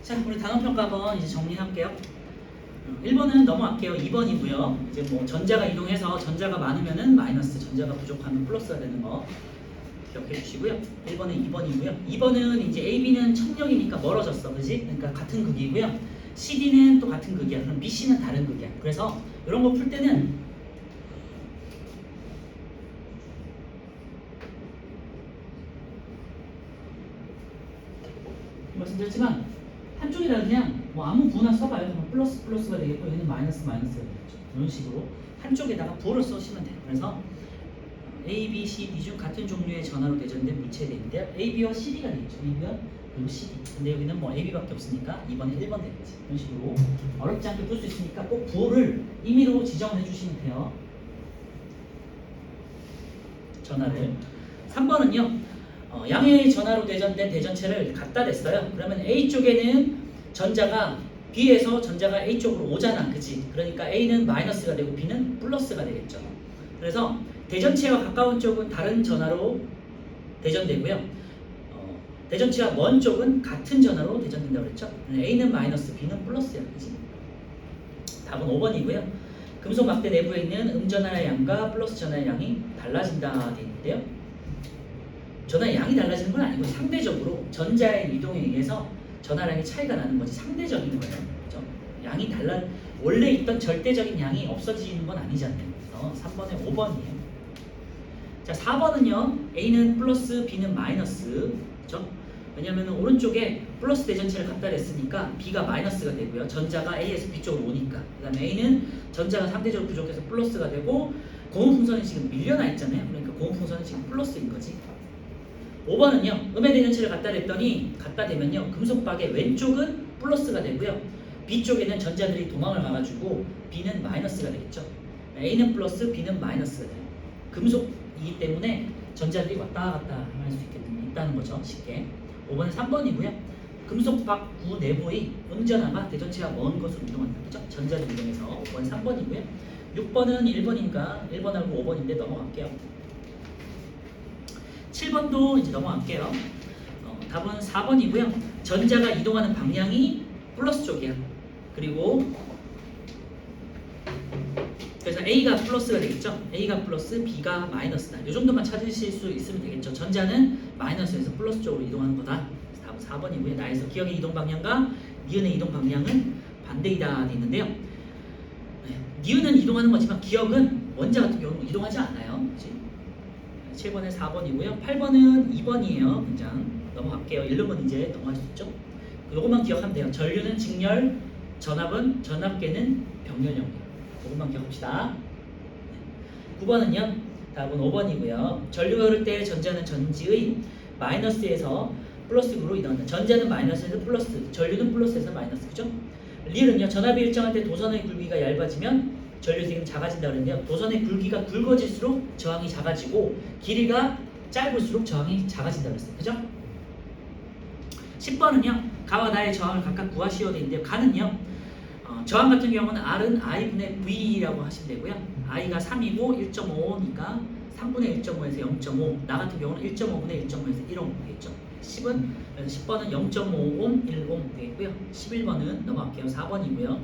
자, 우리 단원평가 한번 이제 정리할게요. 1번은 넘어갈게요. 2번이고요. 이제 뭐 전자가 이동해서 전자가 많으면은 마이너스, 전자가 부족하면 플러스가 되는 거 기억해 주시고요. 1번은 2번이고요. 2번은 이제 AB는 청력이니까 멀어졌어, 그지? 그러니까 같은 극이고요. CD는 또 같은 극이야. 그럼 BC는 다른 극이야. 그래서 이런 거 풀 때는 말씀드렸지만 한쪽에다 그냥 뭐 아무 부나 써봐요. 그럼 플러스 플러스가 되겠고 얘는 마이너스 마이너스가 되겠죠. 이런 식으로 한쪽에다가 부를 써시면 돼요. 그래서 A, B, C, D 중 같은 종류의 전하로 대전된 물체에 되는데요. AB와 CD가 되겠죠. AB와 그리고 CD. 근데 여기는 뭐 AB밖에 없으니까 2번에 1번 되겠지. 이런 식으로 어렵지 않게 풀 수 있으니까 꼭 부호를 임의로 지정을 해주시면 돼요. 전하를. 3번은요. 양의 전하로 대전된 대전체를 갖다 댔어요. 그러면 A 쪽에는 전자가 B에서 전자가 A 쪽으로 오잖아, 그치? 그러니까 A는 마이너스가 되고 B는 플러스가 되겠죠. 그래서 대전체와 가까운 쪽은 다른 전하로 대전되고요. 대전체와 먼 쪽은 같은 전하로 대전된다고 그랬죠. A는 마이너스, B는 플러스야, 그치? 답은 5번이고요. 금속 막대 내부에 있는 음전하의 양과 플러스 전하의 양이 달라진다 되어 있는데요. 전하의 양이 달라지는 건 아니고 상대적으로 전자의 이동에 의해서 전하량의 차이가 나는 거지 상대적인 거예요. 그렇죠? 양이 원래 있던 절대적인 양이 없어지는 건 아니잖아요. 그래서 3번에 5번이에요. 자, 4번은요. A는 플러스, B는 마이너스. 그렇죠? 왜냐하면 오른쪽에 플러스 대전체를 갖다 댔으니까 B가 마이너스가 되고요. 전자가 A에서 B 쪽으로 오니까. 그 다음에 A는 전자가 상대적으로 부족해서 플러스가 되고 고무풍선이 지금 밀려나 있잖아요. 그러니까 고무풍선은 지금 플러스인 거지. 5번은요. 음의 대전체를 갖다 대면요. 금속박의 왼쪽은 플러스가 되고요. B쪽에는 전자들이 도망을 가가지고 B는 마이너스가 되겠죠. A는 플러스, B는 마이너스가 돼요. 금속이기 때문에 전자들이 왔다 갔다 할 수 있다는 거죠. 쉽게. 5번은 3번이고요. 금속박구 내부의 음전하가 대전체와 먼 것으로 이동한다. 그죠? 전자들 이동해서 5번 3번이고요. 6번은 1번이니까 1번하고 5번인데 넘어갈게요. 7번도 이제 넘어갈게요. 답은 4번이고요. 전자가 이동하는 방향이 플러스 쪽이야. 그리고 그래서 A가 플러스가 되겠죠. A가 플러스, B가 마이너스다. 이 정도만 찾으실 수 있으면 되겠죠. 전자는 마이너스에서 플러스 쪽으로 이동하는 거다. 답은 4번이고요. 나에서 기억의 이동 방향과 니은의 이동 방향은 반대이다 돼 있는데요. 니은은 이동하는 거지만 기억은 원자 같은 경우는 이동하지 않아요. 그치? 7번에 4번이고요. 8번은 2번이에요. 그냥 넘어갈게요. 1번 이제 넘어갈 수 있죠. 요것만 기억하면 돼요. 전류는 직렬, 전압은 전압계는 병렬형이에요. 요것만 기억합시다. 9번은요. 답은 5번이고요. 전류가 흐를 때 전자는 전지의 마이너스에서 플러스로 이동한다. 전자는 마이너스에서 플러스, 전류는 플러스에서 마이너스. 그죠? 리을은요. 전압이 일정할 때 도선의 굵기가 얇아지면 전류 세기는 작아진다 그랬는데요. 도선의 굵기가 굵어질수록 저항이 작아지고 길이가 짧을수록 저항이 작아진다 그랬어요. 그죠? 10번은요. 가와 나의 저항을 각각 구하시오 돼 있는데요. 가는요. 저항 같은 경우는 R은 I분의 V라고 하시면 되고요. I가 3이고 1.5니까 3분의 1.5에서 0.5. 나 같은 경우는 1.5분의 1.5에서 1옴 되겠죠. 10번은 0.5옴, 1옴 되겠고요. 11번은 넘어갈게요. 4번이고요.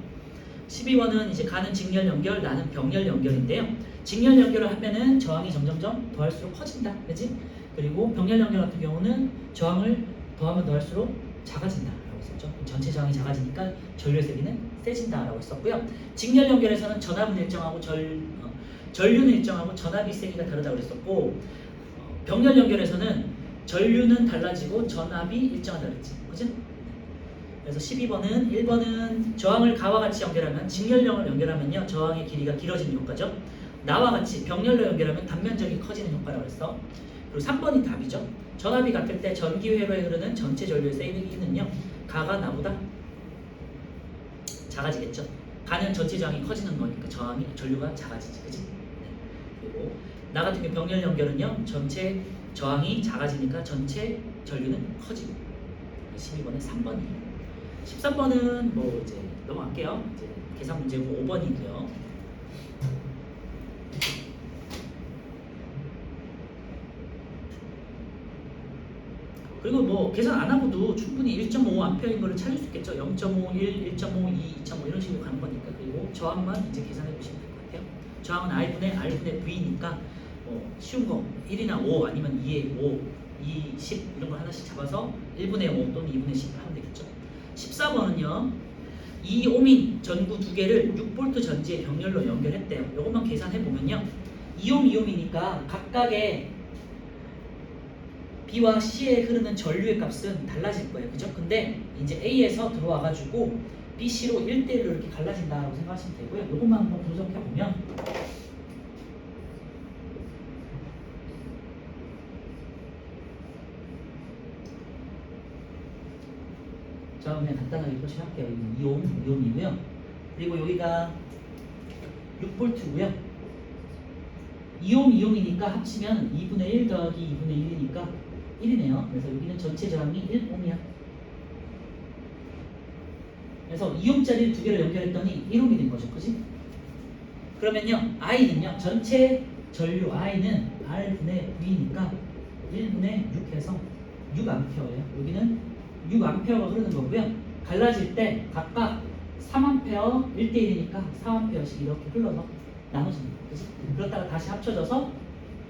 12번은 이제 가는 직렬 연결, 나는 병렬 연결인데요. 직렬 연결을 하면은 저항이 점점점 더할수록 커진다. 그지? 그리고 병렬 연결 같은 경우는 저항을 더하면 더할수록 작아진다. 라고 했었죠. 전체 저항이 작아지니까 전류의 세기는 세진다. 라고 했었고요. 직렬 연결에서는 전압은 일정하고 전류는 일정하고 전압이 세기가 다르다고 그랬었고 병렬 연결에서는 전류는 달라지고 전압이 일정하다고 그랬지. 그지? 그래서 12번은 1번은 저항을 가와 같이 연결하면 직렬형을 연결하면요 저항의 길이가 길어지는 효과죠. 나와 같이 병렬로 연결하면 단면적이 커지는 효과라고 했어. 그리고 3번이 답이죠. 전압이 같을 때 전기회로에 흐르는 전체 전류의 세기는요 가가 나보다 작아지겠죠. 가는 전체 저항이 커지는 거니까 전류가 작아지지, 그지? 그리고 나 같은 경우 병렬 연결은요 전체 저항이 작아지니까 전체 전류는 커지고. 12번에 3번이에요. 13번은 뭐 이제 넘어갈게요. 이제 계산 문제고 5번이고요. 그리고 뭐 계산 안 하고도 충분히 1.5A인 거를 찾을 수 있겠죠. 0.5, 1, 1.5, 2, 2.5 이런 식으로 가는 거니까. 그리고 저항만 이제 계산해 보시면 될 것 같아요. 저항은 I분의 R분의 V니까 쉬운 거 1이나 5 아니면 2의 5, 2, 10 이런 걸 하나씩 잡아서 1분의 5 또는 2분의 10 하면 되겠죠. 14번은요. 2오민 전구 두 개를 6V 전지의 병렬로 연결했대요. 이것만 계산해 보면요. 2옴, 2옴이니까 각각의 B와 C에 흐르는 전류의 값은 달라질 거예요. 그죠? 근데 이제 A에서 들어와가지고 B, C로 1대1로 이렇게 갈라진다고 생각하시면 되고요. 이것만 한번 분석해 보면 자, 그냥 간단하게 표시할게요. 2옴, 2옴이고요. 그리고 여기가 6V고요. 2옴, 2옴이니까 합치면 2분의 1 더하기 2분의 1이니까 1이네요. 그래서 여기는 전체 저항이 1옴이야. 그래서 2옴짜리 두 개를 연결했더니 1옴이 된 거죠. 그지? 그러면요. I는요. 전체 전류 I는 R분의 V니까 1분의 6 해서 6A예요. 여기는 6A가 흐르는 거고요. 갈라질 때 각각 3A 1대1이니까 4A씩 이렇게 흘러서 나눠지는 거예요. 그치? 그렇다가 다시 합쳐져서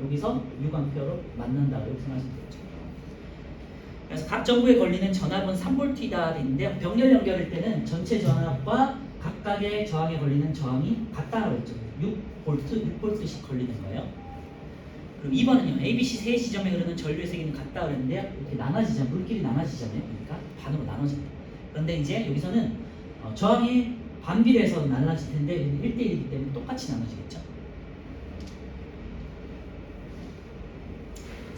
여기서 6A로 만난다고 이렇게 생각하시면 되겠죠. 그래서 각 전구에 걸리는 전압은 3V이다 되는데요. 병렬 연결일 때는 전체 전압과 각각의 저항에 걸리는 저항이 같다고 했죠. 6V, 6V씩 걸리는 거예요. 그럼 2번은요. A, B, C 세 지점에 흐르는 전류의 세기는 같다 그랬는데요. 이렇게 나눠지잖아요. 물끼리 나눠지잖아요. 그러니까 반으로 나눠집니다. 그런데 이제 여기서는 저항이 반비례해서 나눠질 텐데 1대1이기 때문에 똑같이 나눠지겠죠.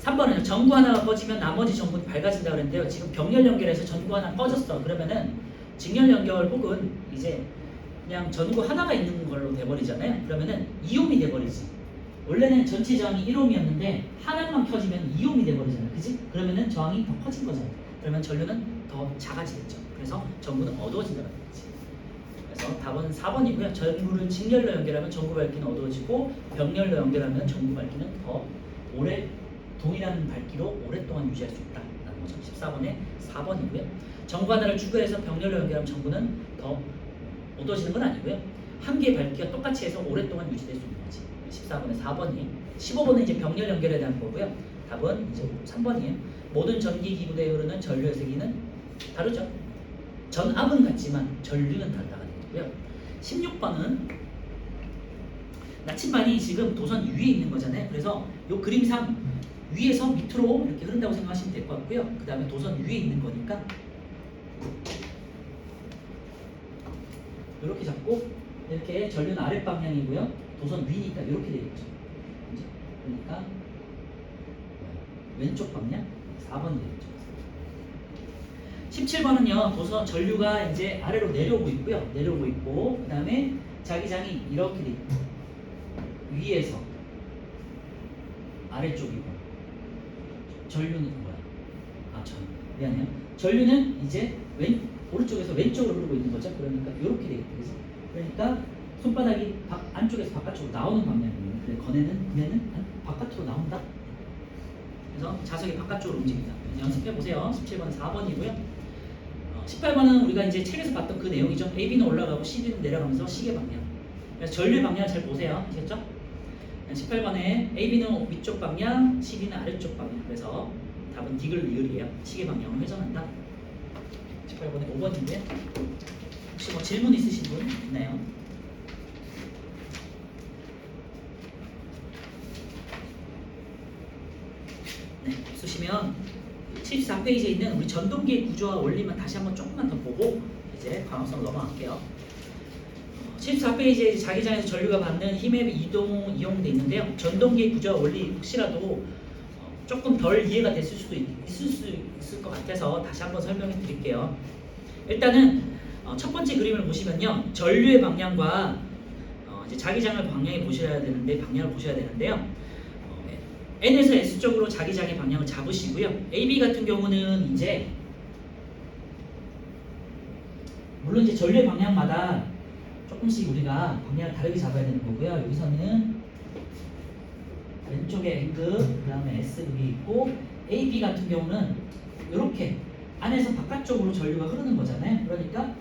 3번은 전구 하나가 꺼지면 나머지 전구는 밝아진다 그랬는데요. 지금 병렬 연결해서 전구 하나 꺼졌어. 그러면은 직렬 연결 혹은 이제 그냥 전구 하나가 있는 걸로 돼버리잖아요. 그러면은 2옴이 돼버리지. 원래는 전체 저항이 1옴이었는데 하나만 켜지면 2옴이 돼버리잖아요. 그지? 그러면은 저항이 더 커진 거잖아요. 그러면 전류는 더 작아지겠죠. 그래서 전구는 어두워진다는 거지. 그래서 답은 4번이고요. 전구를 직렬로 연결하면 전구 밝기는 어두워지고 병렬로 연결하면 전구 밝기는 더 오래 동일한 밝기로 오랫동안 유지할 수 있다는 거죠. 14번에 4번이고요. 전구 하나를 추가해서 병렬로 연결하면 전구는 더 어두워지는 건 아니고요. 한 개의 밝기가 똑같이 해서 오랫동안 유지될 수 있는 거지. 14번에 4번이. 15번은 이제 병렬 연결에 대한 거고요. 답은 이제 3번이에요. 모든 전기 기구대에 흐르는 전류의 세기는 다르죠. 전압은 같지만 전류는 다르다는 거고요. 16번은 나침반이 지금 도선 위에 있는 거잖아요. 그래서 이 그림상 위에서 밑으로 이렇게 흐른다고 생각하시면 될 것 같고요. 그 다음에 도선 위에 있는 거니까 이렇게 잡고 이렇게 전류는 아랫방향이고요. 도선 위니까 이렇게 되겠죠. 그러니까 왼쪽 방향 4번이 되겠죠. 17번은요. 도선 전류가 이제 아래로 내려오고 있고요. 내려오고 있고 그 다음에 자기장이 이렇게 돼 있고 위에서 아래쪽이고 전류는 뭐야? 미안해요. 전류는 이제 오른쪽에서 왼쪽으로 흐르고 있는 거죠. 그러니까 이렇게 되겠죠. 그러니까 손바닥이 안쪽에서 바깥쪽으로 나오는 방향이에요. 근데 건에는 바깥으로 나온다. 그래서 자석이 바깥쪽으로 움직입니다. 연습해 보세요. 17번은 4번이고요. 18번은 우리가 이제 책에서 봤던 그 내용이죠. AB는 올라가고 CD는 내려가면서 시계 방향. 그래서 전류의 방향을 잘 보세요. 아시겠죠? 18번에 AB는 위쪽 방향, CD는 아래쪽 방향. 그래서 답은 디글 리을이에요. 시계 방향을 회전한다. 18번에 5번인데 혹시 뭐 질문 있으신 분 있나요? 네, 없으시면 74페이지에 있는 우리 전동기의 구조와 원리만 다시 한번 조금만 더 보고 이제 방향성으로 넘어갈게요. 74페이지에 자기장에서 전류가 받는 힘의 이용돼 있는데요. 전동기의 구조와 원리 혹시라도 조금 덜 이해가 됐을 수도 있을 것 같아서 다시 한번 설명해 드릴게요. 일단은 첫 번째 그림을 보시면요. 전류의 방향과 이제 자기장을 방향을 보셔야 되는데요. N에서 S 쪽으로 자기장의 방향을 잡으시고요. AB 같은 경우는 이제 물론 이제 전류의 방향마다 조금씩 우리가 방향을 다르게 잡아야 되는 거고요. 여기서는 왼쪽에 N급, 그 다음에 S급이 있고 AB 같은 경우는 이렇게 안에서 바깥쪽으로 전류가 흐르는 거잖아요. 그러니까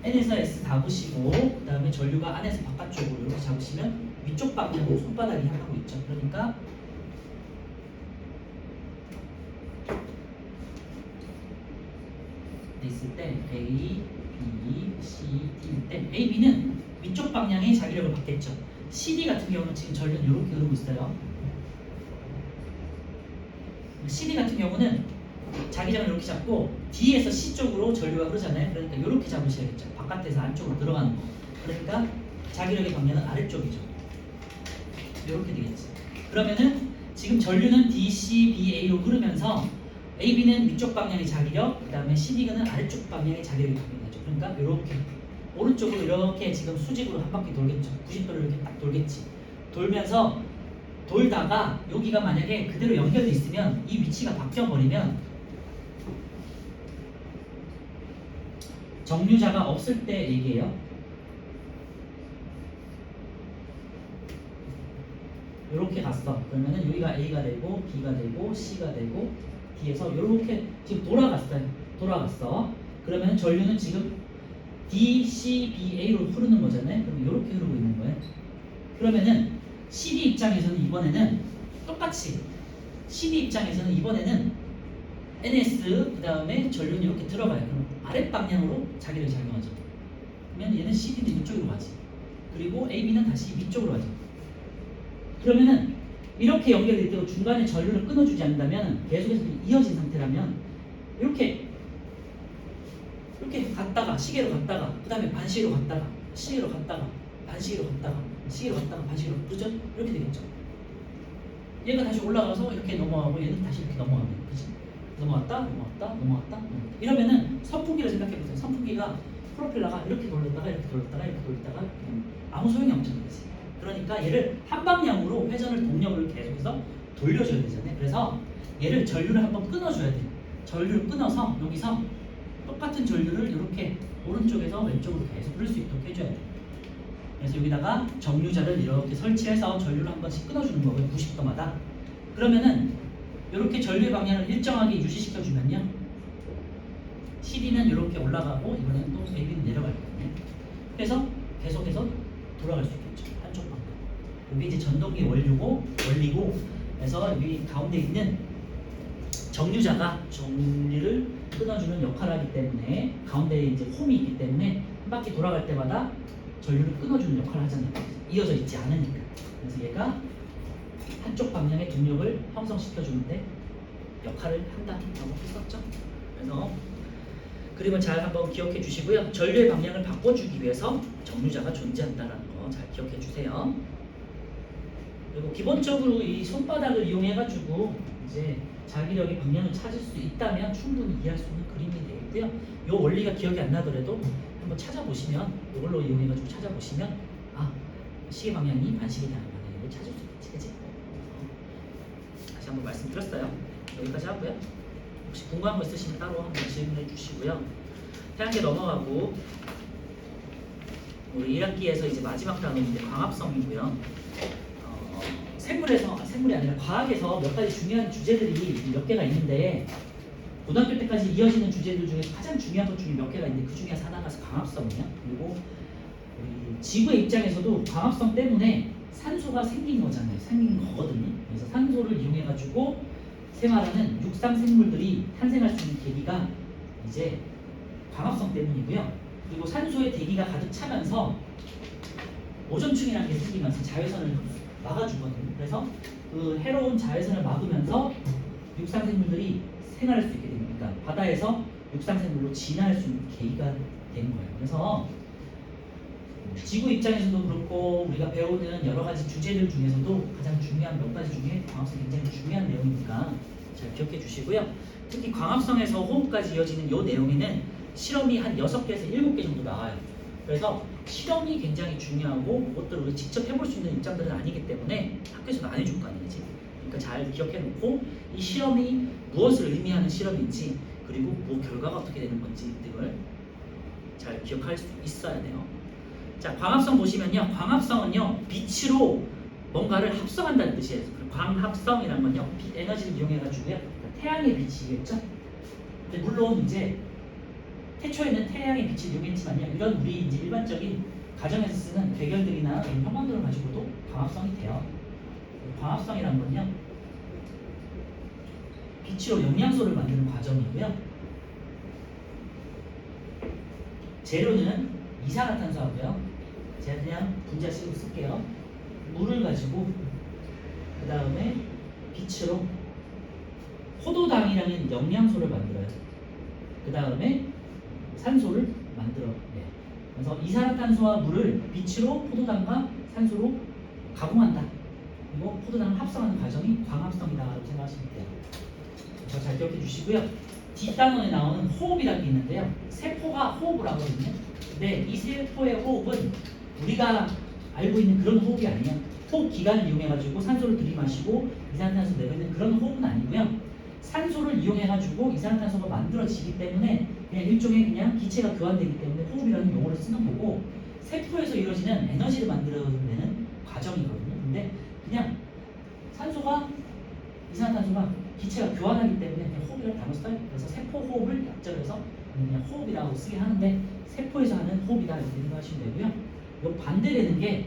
N에서 S 잡으시고 그 다음에 전류가 안에서 바깥쪽으로 이렇게 잡으시면 위쪽 방향으로 손바닥이 향하고 있죠. 그러니까 있을 때 A, B, C, D일 때 A, B는 위쪽 방향의 자기력을 받겠죠. CD 같은 경우는 지금 전류는 이렇게 흐르고 있어요. CD 같은 경우는 자기장을 이렇게 잡고 D에서 C 쪽으로 전류가 흐르잖아요. 그러니까 이렇게 잡으셔야겠죠. 바깥에서 안쪽으로 들어가는 거. 그러니까 자기력의 방향은 아래쪽이죠. 이렇게 되겠지. 그러면은 지금 전류는 D, C, B, A로 흐르면서 AB는 위쪽 방향의 자기력, 그 다음에 CD는 아래쪽 방향의 자기력이 바뀌겠죠. 그러니까 이렇게 오른쪽으로 이렇게 지금 수직으로 한 바퀴 돌겠죠. 90도로 이렇게 딱 돌겠지. 돌면서 돌다가 여기가 만약에 그대로 연결돼 있으면 이 위치가 바뀌어버리면 정류자가 없을 때 얘기해요. 이렇게 갔어. 그러면은 여기가 A가 되고 B가 되고 C가 되고 D에서 이렇게 지금 돌아갔어. 그러면 전류는 지금 D, C, B, A로 흐르는 거잖아요. 그럼 이렇게 흐르고 있는 거예요. 그러면은 CD 입장에서는 이번에는 똑같이 CD 입장에서는 이번에는 NS 그 다음에 전류는 이렇게 들어가요. 그럼 아랫 방향으로 자기를 작용하죠. 그러면 얘는 CD는 이쪽으로 가지. 그리고 AB는 다시 위쪽으로 가죠. 그러면은 이렇게 연결될 때 중간에 전류를 끊어주지 않는다면 계속해서 이어진 상태라면 이렇게 갔다가 시계로 갔다가 그 다음에 반시계로 갔다가 시계로 갔다가 반시계로 갔다가 시계로 갔다가 반시계로 그죠? 이렇게 되겠죠. 얘가 다시 올라가서 이렇게 넘어가고 얘는 다시 이렇게 넘어가면 그치? 넘어갔다 이러면은 선풍기를 생각해보세요. 선풍기가 프로펠러가 이렇게 돌렸다가 이렇게 돌렸다가 이렇게 돌렸다가 아무 소용이 없잖아요. 그치? 그러니까 얘를 한 방향으로 회전을 동력을 계속해서 돌려줘야 되잖아요. 그래서 얘를 전류를 한번 끊어줘야 돼요. 전류를 끊어서 여기서 똑같은 전류를 이렇게 오른쪽에서 왼쪽으로 계속 흐를 수 있도록 해줘야 돼요. 그래서 여기다가 정류자를 이렇게 설치해서 전류를 한 번씩 끊어주는 거고요. 90도마다. 그러면은 이렇게 전류의 방향을 일정하게 유지시켜주면요. CD는 이렇게 올라가고 이번에는 또 AB는 내려갈 거예요. 그래서 계속해서 돌아갈 수 있겠죠. 한쪽 방향. 여기 이제 전동기 원리고 그래서 여기 가운데 있는 정류자가 전류를 끊어주는 역할을 하기 때문에 가운데에 이제 홈이 있기 때문에 한 바퀴 돌아갈 때마다 전류를 끊어주는 역할을 하잖아요. 이어져 있지 않으니까. 그래서 얘가 한쪽 방향의 동력을 형성시켜주는데 역할을 한다라고 했었죠. 그래서 그림을 잘 한번 기억해 주시고요. 전류의 방향을 바꿔주기 위해서 정류자가 존재한다는 거 잘 기억해 주세요. 그리고 기본적으로 이 손바닥을 이용해 가지고 이제 자기력의 방향을 찾을 수 있다면 충분히 이해할 수 있는 그림이 되겠고요. 이 원리가 기억이 안 나더라도 한번 찾아보시면 이걸로 이용해 가지고 찾아보시면 시계 방향이 반시계 방향을 찾을 수 있겠지, 그치? 다시 한번 말씀드렸어요. 여기까지 하고요. 혹시 궁금한 거 있으시면 따로 한번 질문해 주시고요. 태양계 넘어가고 우리 1학기에서 이제 마지막 단원인데 광합성이고요. 생물이 아니라 과학에서 몇 가지 중요한 주제들이 몇 개가 있는데 고등학교 때까지 이어지는 주제들 중에서 가장 중요한 것 중에 몇 개가 있는데 그 중에 하나가 광합성이에요. 그리고 우리 지구의 입장에서도 광합성 때문에 산소가 생긴 거거든요. 그래서 산소를 이용해 가지고 생활하는 육상 생물들이 탄생할 수 있는 계기가 이제 광합성 때문이고요. 그리고 산소의 대기가 가득 차면서 오존층이라는 게 생기면서 자외선을 막아주거든요. 그래서 그 해로운 자외선을 막으면서 육상 생물들이 생활할 수 있게 됩니다. 그러니까 바다에서 육상 생물로 진화할 수 있는 계기가 되는 거예요. 그래서 지구 입장에서도 그렇고 우리가 배우는 여러 가지 주제들 중에서도 가장 중요한 몇 가지 중에 광합성이 굉장히 중요한 내용이니까 잘 기억해 주시고요. 특히 광합성에서 호흡까지 이어지는 이 내용에는 실험이 한 6개에서 7개 정도 나와요. 그래서 실험이 굉장히 중요하고 그것들을 우리 직접 해볼 수 있는 입장들은 아니기 때문에 학교에서도 안 해줄 거 아니겠지. 그러니까 잘 기억해 놓고 이 실험이 무엇을 의미하는 실험인지 그리고 뭐 결과가 어떻게 되는 건지 등을 잘 기억할 수 있어야 돼요. 자, 광합성 보시면요. 광합성은요. 빛으로 뭔가를 합성한다는 뜻이에요. 광합성이라는 건요, 빛 에너지를 이용해가지고요, 그러니까 태양의 빛이겠죠. 근데 물론 이제 태초에는 태양의 빛을 이용했지만요, 이런 우리 이제 일반적인 가정에서 쓰는 괴결들이나 이런 형광등을 가지고도 광합성이 돼요. 광합성이라는 건요, 빛으로 영양소를 만드는 과정이고요. 재료는 이산화탄소하고요. 제가 그냥 분자식으로 쓸게요. 물을 가지고 그 다음에 빛으로 포도당이라는 영양소를 만들어요. 그 다음에 산소를 만들어내요. 그래서 이산화탄소와 물을 빛으로 포도당과 산소로 가공한다. 그리고 포도당을 합성하는 과정이 광합성이라고 생각하시면 돼요. 그래서 잘 기억해 주시고요. 뒷단원에 나오는 호흡이라는 게 있는데요. 세포가 호흡을 하거든요. 근데 이 세포의 호흡은 우리가 알고 있는 그런 호흡이 아니에요. 호흡 기관을 이용해가지고 산소를 들이마시고 이산화탄소를 내뱉는 그런 호흡은 아니고요. 산소를 이용해가지고 이산화탄소가 만들어지기 때문에 그냥 일종의 그냥 기체가 교환되기 때문에 호흡이라는 용어를 쓰는 거고, 세포에서 이루어지는 에너지를 만들어내는 과정이거든요. 근데 그냥 산소가 이산화탄소가 기체가 교환하기 때문에 그냥 호흡이라는 단어 써요. 그래서 세포 호흡을 약자로해서 그냥 호흡이라고 쓰게 하는데, 세포에서 하는 호흡이다 이렇게 생각하시면 되고요. 이 반대되는 게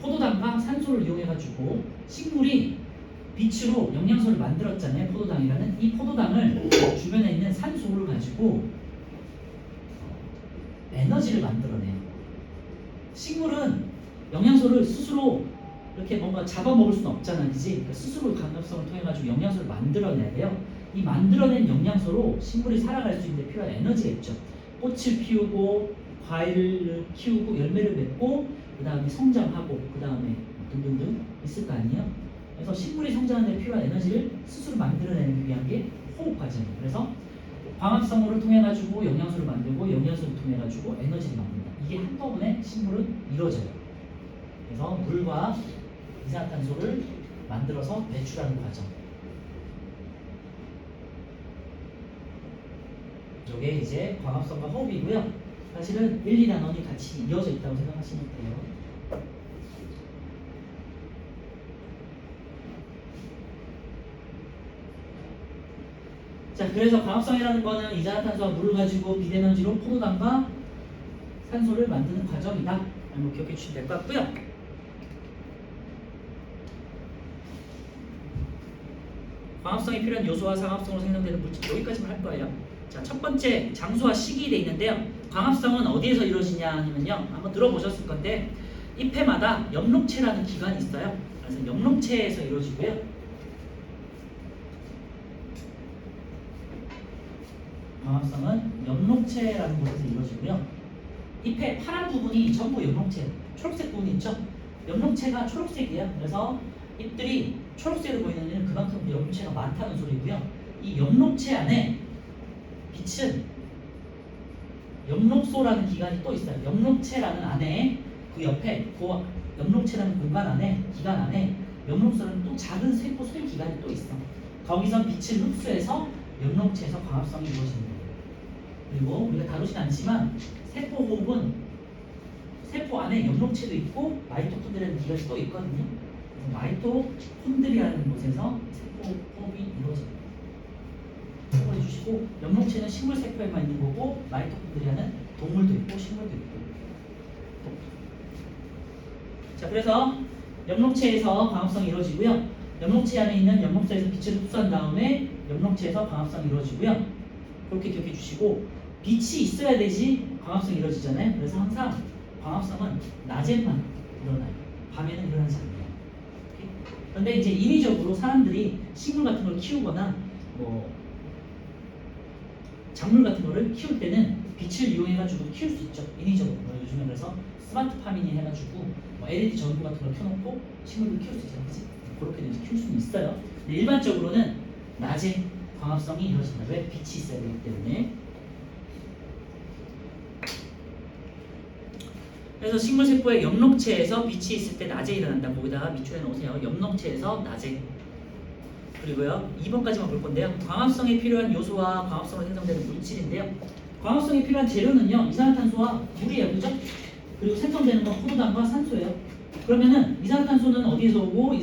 포도당과 산소를 이용해가지고 식물이 빛으로 영양소를 만들었잖아요. 포도당이라는 이 포도당을 주변에 있는 산소를 가지고 에너지를 만들어내요. 식물은 영양소를 스스로 이렇게 뭔가 잡아먹을 수는 없잖아, 그지? 그러니까 스스로 광합성을 통해 가지고 영양소를 만들어내야 돼요. 이 만들어낸 영양소로 식물이 살아갈 수 있는 데 필요한 에너지가 있죠. 꽃을 피우고 과일을 키우고 열매를 맺고 그 다음에 성장하고 그 다음에 등등등 있을 거 아니에요. 그래서 식물이 성장하는 데 필요한 에너지를 스스로 만들어내기 위한 게 호흡 과정이에요. 그래서 광합성을 통해 가지고 영양소를 만들고 영양소를 통해 가지고 에너지를 만든다. 이게 한꺼번에 식물은 이루어져요. 그래서 물과 이산화탄소를 만들어서 배출하는 과정. 이게 이제 광합성과 호흡이고요. 사실은 1, 2단원이 같이 이어져 있다고 생각하시면 돼요. 자, 그래서 광합성이라는 거는 이산화탄소와 물을 가지고 빛에너지로 포도당과 산소를 만드는 과정이다. 한번 기억해 주시면 될 것 같고요. 광합성이 필요한 요소와 상합성으로 생성되는 물질, 여기까지만 할 거예요. 자, 첫 번째 장소와 시기 돼 있는데요. 광합성은 어디에서 이루어지냐 하면요, 한번 들어보셨을 건데 잎회마다 엽록체라는 기관이 있어요. 그래서 엽록체에서 이루어지고요. 광합성은 엽록체라는 곳에서 이루어지고요. 잎의 파란 부분이 전부 엽록체, 초록색 부분이 있죠. 엽록체가 초록색이에요. 그래서 잎들이 초록색으로 보이는 이유는 그만큼 엽록체가 많다는 소리고요. 이 엽록체 안에 빛은 엽록소라는 기관이 또 있어요. 엽록체라는 안에 그 옆에 그 엽록체라는 공간 안에 기관 안에 엽록소라는 또 작은 세포 소유 기관이 또 있어. 거기서 빛을 흡수해서 엽록체에서 광합성이 이루어지는 거예요. 그리고 우리가 다루진 않지만 세포 호흡은 세포 안에 엽록체도 있고 마이토콘드리아라는 기관이 또 있거든요. 그래서 마이토콘드리아라는 곳에서 세포 호흡이 이루어집니다. 참고해 주시고, 엽록체는 식물 세포에만 있는 거고 마이토콘드리아는 동물도 있고 식물도 있고. 자, 그래서 엽록체에서 광합성이 이루어지고요. 엽록체 안에 있는 엽록소에서 빛을 흡수한 다음에 엽록체에서 광합성이 이루어지고요. 그렇게 기억해 주시고, 빛이 있어야 되지 광합성이 이루어지잖아요. 그래서 항상 광합성은 낮에만 일어나요. 밤에는 일어나지 않아요. 오케이? 그런데 이제 인위적으로 사람들이 식물 같은 걸 키우거나 뭐 작물 같은 거를 키울 때는 빛을 이용해가지고 키울 수 있죠. 인위적으로. 요즘에 그래서 스마트 파밍이 해가지고 뭐 LED 전구 같은 걸 켜놓고 식물을 키울 수 있잖아요. 그치? 그렇게 키울 수는 있어요. 근데 일반적으로는 낮에 광합성이 이루어진다. 왜? 빛이 있어야 되기 때문에. 그래서 식물 세포의 엽록체에서 빛이 있을 때 낮에 일어난다. 거기다가 밑줄에 놓으세요. 엽록체에서 낮에. 그리고요, 2번까지만 볼 건데요. 광합성에 필요한 요소와 광합성으로 생성되는 물질인데요. 광합성에 필요한 재료는요, 이산화탄소와 물이에요. 그죠? 그리고 생성되는 건 포도당과 산소예요. 그러면은 이산화탄소는 어디에서 오고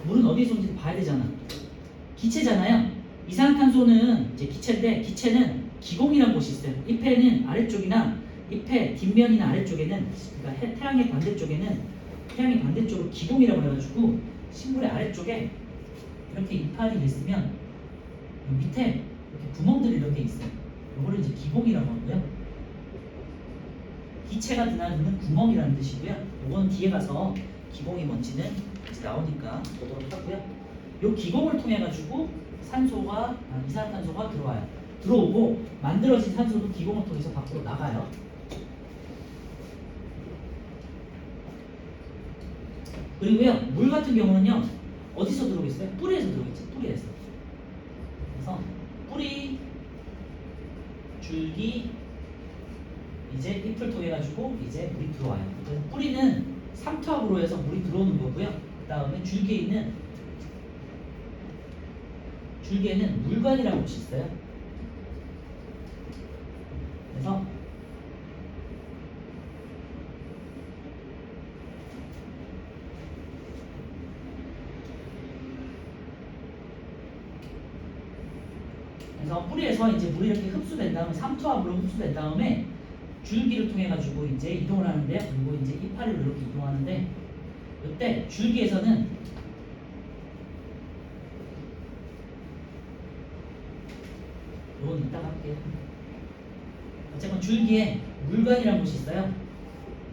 물은 어디에서 오는지 봐야 되잖아. 기체잖아요. 이산화탄소는 이제 기체인데 기체는 기공이라는 곳이 있어요. 잎에는 아래쪽이나 잎의 뒷면이나 아래쪽에는 그러니까 태양의 반대쪽으로 기공이라고 해가지고 식물의 아래쪽에 이렇게 이파리 있으면 밑에 이렇게 구멍들이 이렇게 있어요. 이거를 이제 기공이라고 하고요. 기체가 드나드는 구멍이라는 뜻이고요. 이거는 뒤에 가서 기공이 뭔지는 이제 나오니까 보도록 하고요. 이 기공을 통해 가지고 이산화탄소가 들어와요. 들어오고 만들어진 산소도 기공을 통해서 밖으로 나가요. 그리고요, 물 같은 경우는요, 어디서 들어오겠어요? 뿌리에서 들어오겠죠. 뿌리에서. 그래서 뿌리, 줄기, 이제 잎을 통해 가지고 이제 물이 들어와요. 그래서 뿌리는 삼투압으로 해서 물이 들어오는 거고요. 그 다음에 줄기에는 물관이라는 곳이 있어요. 그래서 뿌리에서 이제 물이 이렇게 흡수된 다음에 삼투압으로 흡수된 다음에 줄기를 통해 가지고 이제 이동을 하는데요. 그리고 이제 이파리로 이렇게 이동하는데 이때 줄기에서는 이건 이따가 할게요. 어쨌건 줄기에 물관이라는 곳이 있어요.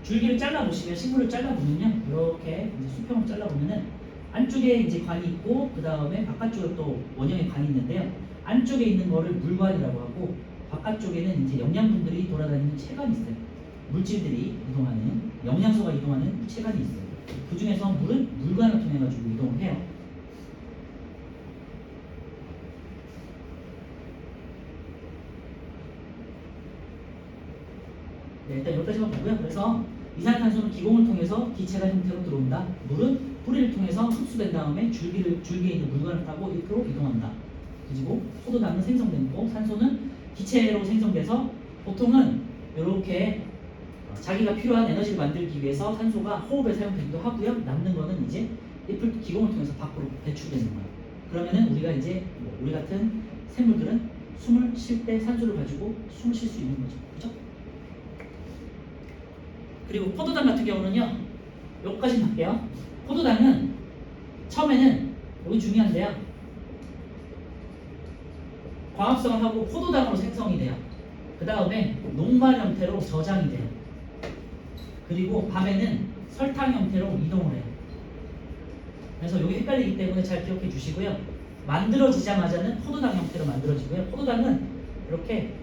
줄기를 잘라보시면 식물을 잘라보면요, 이렇게 이제 수평을 잘라보면은 안쪽에 이제 관이 있고 그 다음에 바깥쪽에 또 원형의 관이 있는데요. 안쪽에 있는 거를 물관이라고 하고 바깥쪽에는 이제 영양분들이 돌아다니는 체관이 있어요. 물질들이 이동하는 영양소가 이동하는 체관이 있어요. 그 중에서 물은 물관을 통해 가지고 이동을 해요. 네, 일단 여기까지만 보고요. 그래서 이산화탄소는 기공을 통해서 기체가 형태로 들어온다. 물은 뿌리를 통해서 흡수된 다음에 줄기에 있는 물관을 타고 잎으로 이동한다. 그리고 포도당은 생성되고 산소는 기체로 생성돼서 보통은 이렇게 자기가 필요한 에너지를 만들기 위해서 산소가 호흡에 사용되기도 하고요. 남는 거는 이제 잎을 기공을 통해서 밖으로 배출되는 거예요. 그러면은 우리가 이제 우리 같은 생물들은 숨을 쉴 때 산소를 가지고 숨을 쉴 수 있는 거죠. 그렇죠? 그리고 포도당 같은 경우는요. 여기까지 할게요. 포도당은 처음에는 여기 중요한데요. 광합성을 하고 포도당으로 생성이 돼요. 그 다음에 녹말 형태로 저장이 돼요. 그리고 밤에는 설탕 형태로 이동을 해요. 그래서 여기 헷갈리기 때문에 잘 기억해 주시고요. 만들어지자마자는 포도당 형태로 만들어지고요. 포도당은 이렇게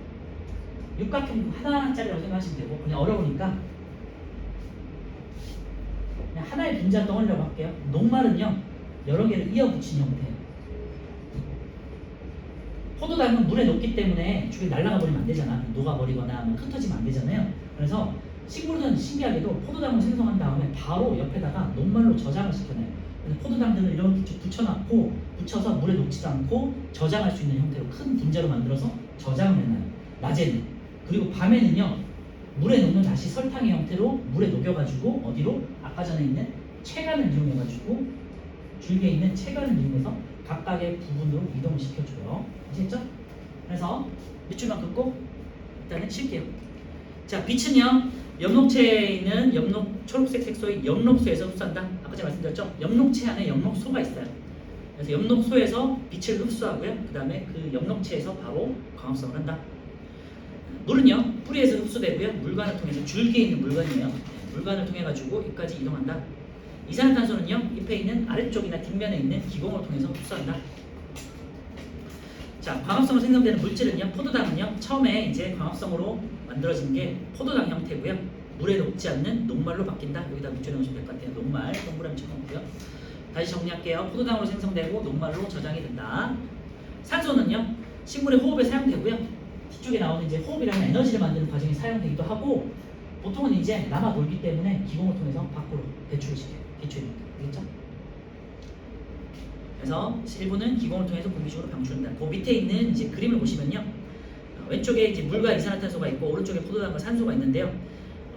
육각형 하나짜리라고 생각하시면 되고, 그냥 어려우니까 그냥 하나의 분자 덩어리라고 할게요. 녹말은요, 여러 개를 이어붙인 형태예요. 포도당은 물에 녹기 때문에 주변에 날아가 버리면 안 되잖아. 녹아버리거나 흩어지면 안 되잖아요. 그래서 식물은 신기하게도 포도당을 생성한 다음에 바로 옆에다가 녹말로 저장을 시켜놔요. 그래서 포도당들을 이렇게 붙여서 물에 녹지도 않고 저장할 수 있는 형태로 큰 분자로 만들어서 저장을 해놔요. 낮에는. 그리고 밤에는요, 물에 녹는 다시 설탕의 형태로 물에 녹여가지고 어디로? 아까 전에 있는 체관을 이용해가지고 줄기에 있는 체관을 이용해서 각각의 부분으로 이동을 시켜줘요. 아시겠죠? 그래서 밑줄만 긋고 일단은 칠게요. 자, 빛은요, 엽록체에 있는 초록색 색소의 엽록소에서 흡수한다. 아까 제가 말씀드렸죠? 엽록체 안에 엽록소가 있어요. 그래서 엽록소에서 빛을 흡수하고요. 그 다음에 그 엽록체에서 바로 광합성을 한다. 물은요, 뿌리에서 흡수되고요. 물관을 통해서 줄기에 있는 물관이에요. 물관을 통해 가지고 잎까지 이동한다. 이산화탄소는요, 잎에 있는 아래쪽이나 뒷면에 있는 기공을 통해서 흡수한다. 자, 광합성으로 생성되는 물질은요, 포도당은요, 처음에 이제 광합성으로 만들어진 게 포도당 형태고요. 물에 녹지 않는 녹말로 바뀐다. 여기다 밑줄에 놓으시면 될 것 같아요. 녹말, 동그라미 쳐놓고요. 다시 정리할게요. 포도당으로 생성되고 녹말로 저장이 된다. 산소는요, 식물의 호흡에 사용되고요. 뒤쪽에 나오는 이제 호흡이라는 에너지를 만드는 과정에 사용되기도 하고, 보통은 이제 남아 돌기 때문에 기공을 통해서 밖으로 배출을 시켜요. 배출입니다. 알겠죠? 그래서 일부는 기공을 통해서 공기식으로 방출된다. 그 밑에 있는 이제 그림을 보시면요, 왼쪽에 이제 물과 이산화탄소가 있고 오른쪽에 포도당과 산소가 있는데요.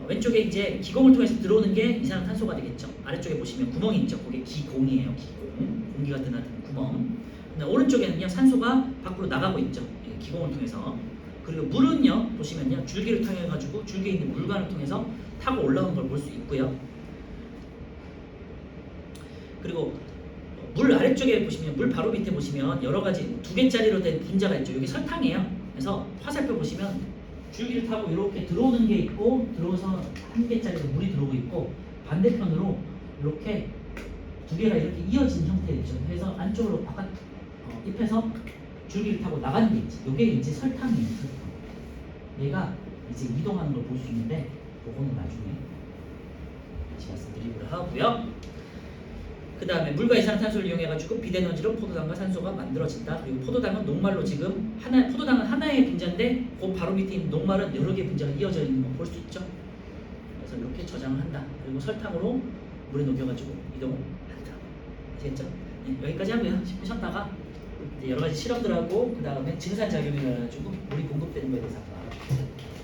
왼쪽에 이제 기공을 통해서 들어오는 게 이산화탄소가 되겠죠. 아래쪽에 보시면 구멍이 있죠. 그게 기공이에요. 기공. 공기가 드나드는 구멍. 근데 오른쪽에는요 산소가 밖으로 나가고 있죠. 예, 기공을 통해서. 그리고 물은요 보시면요 줄기를 통해 가지고 줄기에 있는 물관을 통해서 타고 올라오는 걸 볼 수 있고요. 그리고 물 아래쪽에 보시면 물 바로 밑에 보시면 여러 가지 2개짜리로 된 분자가 있죠. 여기 설탕이에요. 그래서 화살표 보시면 줄기를 타고 이렇게 들어오는 게 있고 들어오서 1개짜리로 물이 들어오고 있고 반대편으로 이렇게 2개가 이렇게 이어진 형태겠죠. 그래서 안쪽으로 바깥 입에서 줄기를 타고 나가는 게 있지. 이게 이제 설탕이에요. 설탕. 얘가 이제 이동하는 걸 볼 수 있는데 그거는 나중에 같이 말씀드리도록 하고요. 그 다음에 물과 이산화탄소를 이용해가지고 비대에너지로 포도당과 산소가 만들어진다. 그리고 포도당은 녹말로 지금 포도당은 하나의 분자인데 그 바로 밑에 있는 녹말은 여러 개의 분자가 이어져 있는 거 볼 수 있죠. 그래서 이렇게 저장을 한다. 그리고 설탕으로 물에 녹여가지고 이동을 한다. 아시겠죠? 네, 여기까지 하고요. 10분 쉬었다가 이제 여러 가지 실험들하고 그 다음에 증산작용이 일어나가지고 물이 공급되는 거에 대해서 알아보겠습니다.